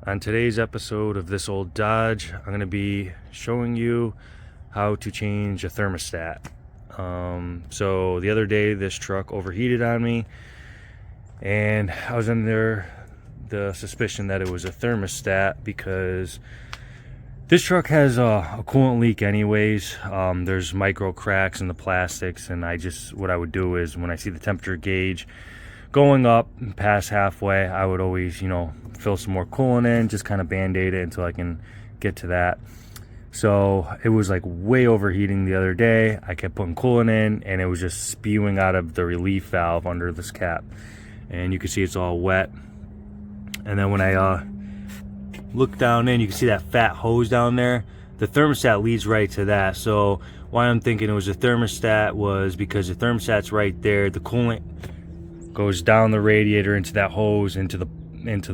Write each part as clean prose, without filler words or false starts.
On today's episode of This Old Dodge, I'm going to be showing you how to change a thermostat. So the other day this truck overheated on me, and I was under the suspicion that it was a thermostat because this truck has a coolant leak anyways. There's micro cracks in the plastics, and what I would do is when I see the temperature gauge going up past halfway, I would always, fill some more coolant in, just kind of band-aid it until I can get to that. So it was like way overheating the other day. I kept putting coolant in, and it was just spewing out of the relief valve under this cap. And you can see it's all wet. And then when I look down in, you can see that fat hose down there. The thermostat leads right to that. So why I'm thinking it was a thermostat was because the thermostat's right there. The coolant goes down the radiator into that hose, into the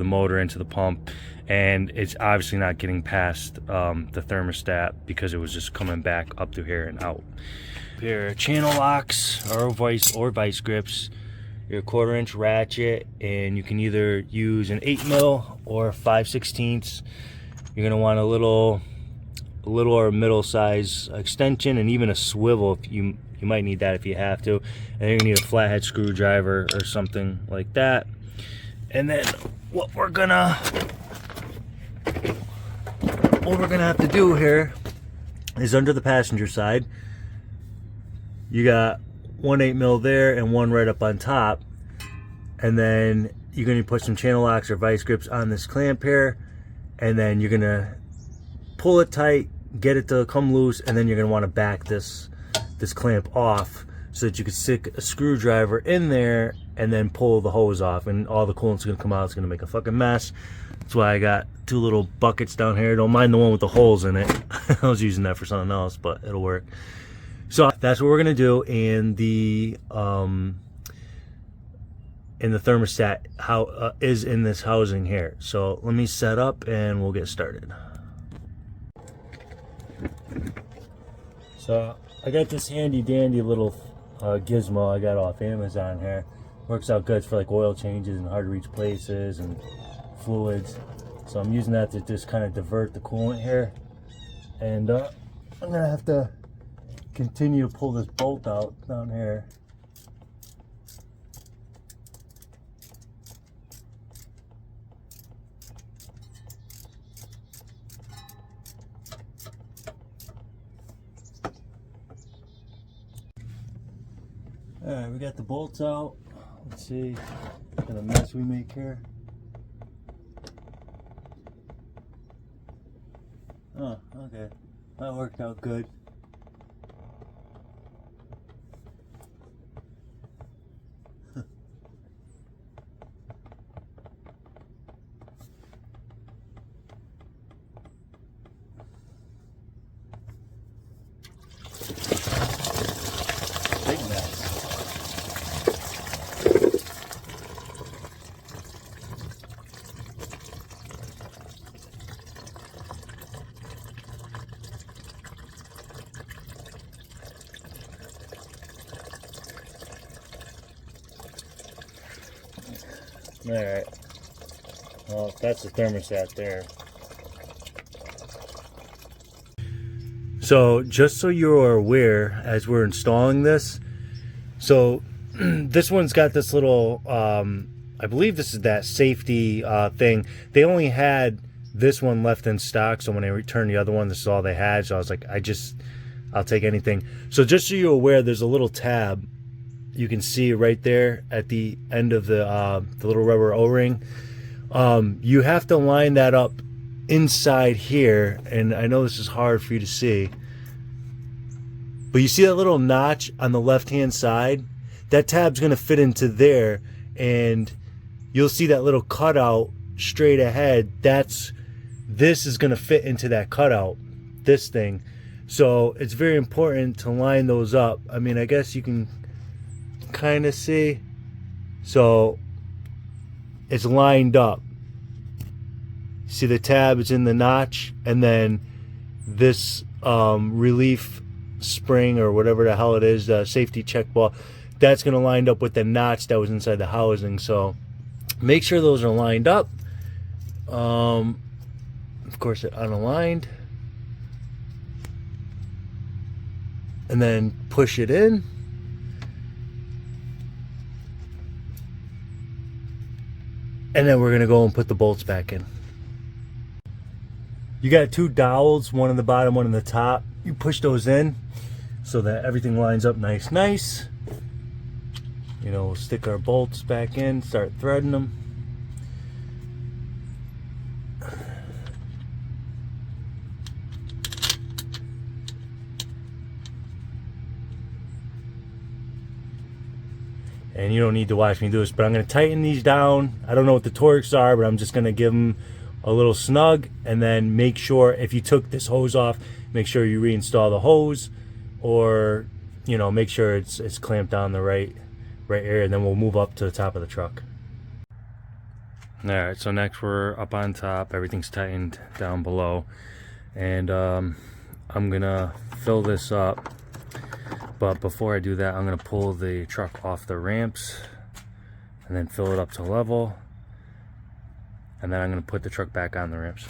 motor, into the pump, and it's obviously not getting past the thermostat because it was just coming back up through here and out. Your channel locks or vice grips, your 1/4-inch ratchet, and you can either use an 8mm or 5/16. You're gonna want a little or middle size extension, and even a swivel if you might need that if you have to. And you're gonna need a flathead screwdriver or something like that. And then what we're gonna have to do here is under the passenger side, you got one 8mm there and one right up on top, and then you're gonna put some channel locks or vice grips on this clamp here, and then you're gonna pull it tight, get it to come loose, and then you're gonna want to back this clamp off so that you can stick a screwdriver in there and then pull the hose off, and all the coolant's gonna come out. It's gonna make a fucking mess. That's why I got two little buckets down here. Don't mind the one with the holes in it. I was using that for something else, but it'll work. So that's what we're gonna do. And the thermostat is in this housing here. So let me set up and we'll get started. So I got this handy dandy little gizmo I got off Amazon here. Works out good. It's for like oil changes and hard to reach places and fluids. So I'm using that to just kind of divert the coolant here. And I'm gonna have to continue to pull this bolt out down here. Alright, we got the bolts out. Let's see what kind of mess we make here. Oh, okay. That worked out good. Big mess. Alright, well, that's the thermostat there. So just so you're aware, as we're installing this, so this one's got this little, I believe this is that safety thing. They only had this one left in stock, so when I returned the other one, this is all they had. So I was like, I'll take anything. So just so you're aware, there's a little tab you can see right there at the end of the little rubber O-ring. You have to line that up inside here, and I know this is hard for you to see, but you see that little notch on the left hand side? That tab's going to fit into there, and you'll see that little cutout straight ahead. This is going to fit into that cutout, this thing. So it's very important to line those up. I mean, I guess you can kind of see. So it's lined up. See the tab is in the notch, and then this relief spring or whatever the hell it is, the safety check ball, that's going to line up with the notch that was inside the housing. So make sure those are lined up. Of course, it unaligned. And then push it in. And then we're gonna go and put the bolts back in. You got two dowels, one on the bottom, one on the top. You push those in so that everything lines up nice. You know, we'll stick our bolts back in, start threading them. And you don't need to watch me do this, but I'm going to tighten these down. I don't know what the torques are, but I'm just going to give them a little snug, and then make sure if you took this hose off, make sure you reinstall the hose, or you know, make sure it's clamped down the right area, and then we'll move up to the top of the truck. All right, so next we're up on top. Everything's tightened down below, and I'm gonna fill this up. But before I do that, I'm gonna pull the truck off the ramps and then fill it up to level. And then I'm gonna put the truck back on the ramps.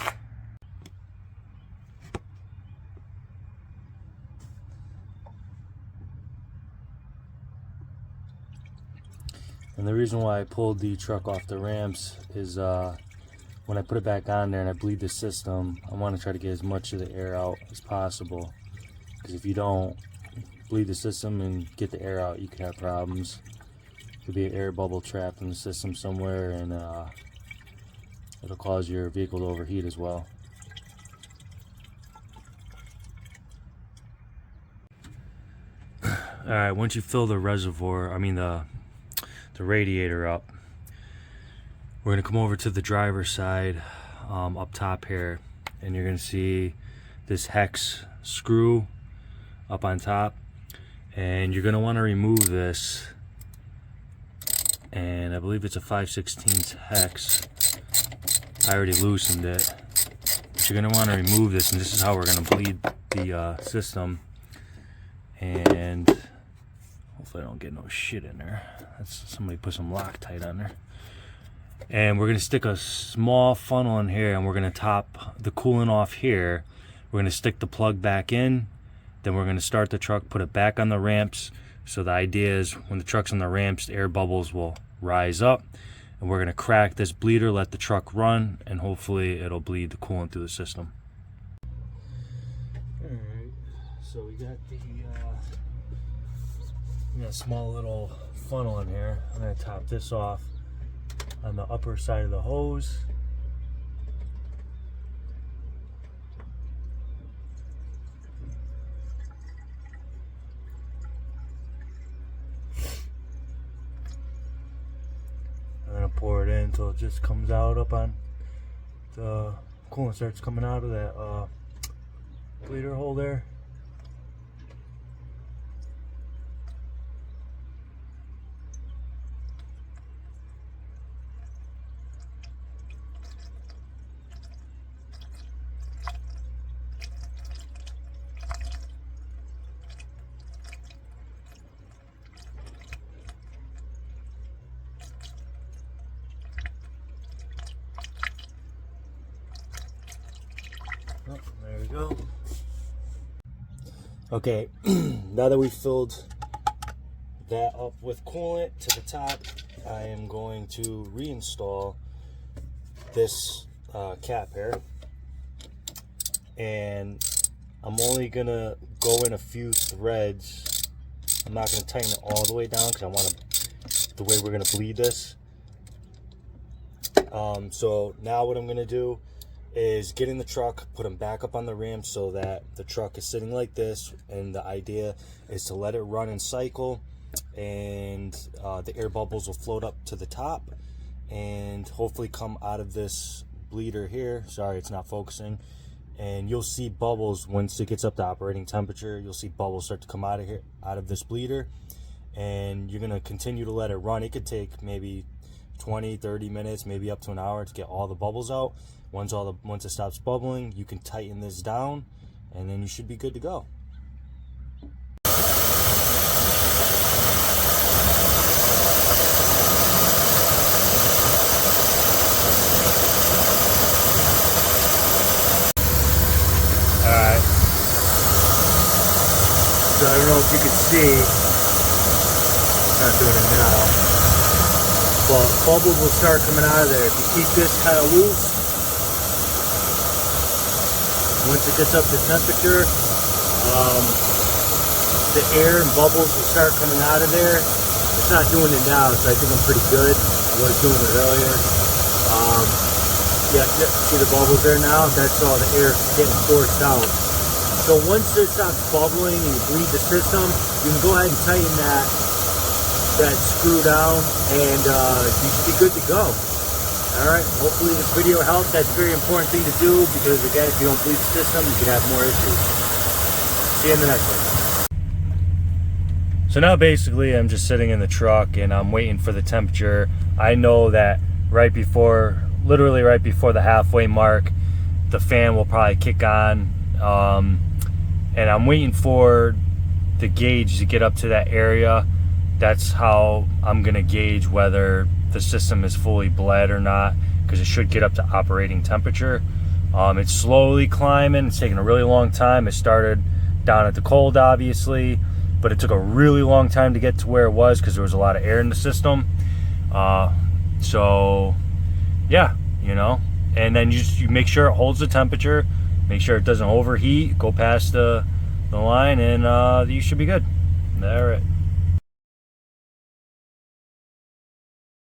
And the reason why I pulled the truck off the ramps is when I put it back on there and I bleed the system, I want to try to get as much of the air out as possible. Because if you don't bleed the system and get the air out, you could have problems. Could be an air bubble trapped in the system somewhere, and it'll cause your vehicle to overheat as well. Alright, once you fill the reservoir, the radiator up, we're going to come over to the driver's side up top here, and you're going to see this hex screw up on top, and you're going to want to remove this, and I believe it's a 5/16 hex. I already loosened it, but you're going to want to remove this, and this is how we're going to bleed the system. And hopefully I don't get no shit in there. That's somebody put some Loctite on there. And we're going to stick a small funnel in here, and we're going to top the coolant off here. We're going to stick the plug back in. Then we're going to start the truck, put it back on the ramps. So the idea is when the truck's on the ramps, the air bubbles will rise up. And we're going to crack this bleeder, let the truck run, and hopefully it'll bleed the coolant through the system. Alright, so we got a small little funnel in here. I'm going to top this off on the upper side of the hose. I'm going to pour it in until it just comes out up on the coolant, starts coming out of that bleeder hole there. Oh, there we go. Okay, now that we've filled that up with coolant to the top, I am going to reinstall this cap here. And I'm only gonna go in a few threads. I'm not gonna tighten it all the way down because I want the way we're gonna bleed this. So now what I'm gonna do is get in the truck, put them back up on the ramp so that the truck is sitting like this, and the idea is to let it run and cycle, and the air bubbles will float up to the top and hopefully come out of this bleeder here. Sorry, it's not focusing. And you'll see bubbles once it gets up to operating temperature. You'll see bubbles start to come out of here, out of this bleeder, and you're gonna continue to let it run. It could take maybe 20-30 minutes, maybe up to an hour to get all the bubbles out. Once it stops bubbling, you can tighten this down, and then you should be good to go. don't know if you can see, not doing it now, but bubbles will start coming out of there. If you keep this kind of loose, once it gets up to temperature, the air and bubbles will start coming out of there. It's not doing it now, so I think I'm pretty good. I was doing it earlier. Yeah, see the bubbles there now? That's all the air getting forced out. So once it stops bubbling and you bleed the system, you can go ahead and tighten that screw down, and you should be good to go. All right, hopefully this video helped. That's a very important thing to do, because again, if you don't bleed the system, you can have more issues. See you in the next one. So now basically I'm just sitting in the truck and I'm waiting for the temperature. I know that literally right before the halfway mark, the fan will probably kick on. And I'm waiting for the gauge to get up to that area. That's how I'm gonna gauge whether the system is fully bled or not, because it should get up to operating temperature. It's slowly climbing. It's taking a really long time. It started down at the cold, obviously, but it took a really long time to get to where it was because there was a lot of air in the system. So yeah, you know, and then you make sure it holds the temperature, make sure it doesn't overheat, go past the line, and you should be good. All right.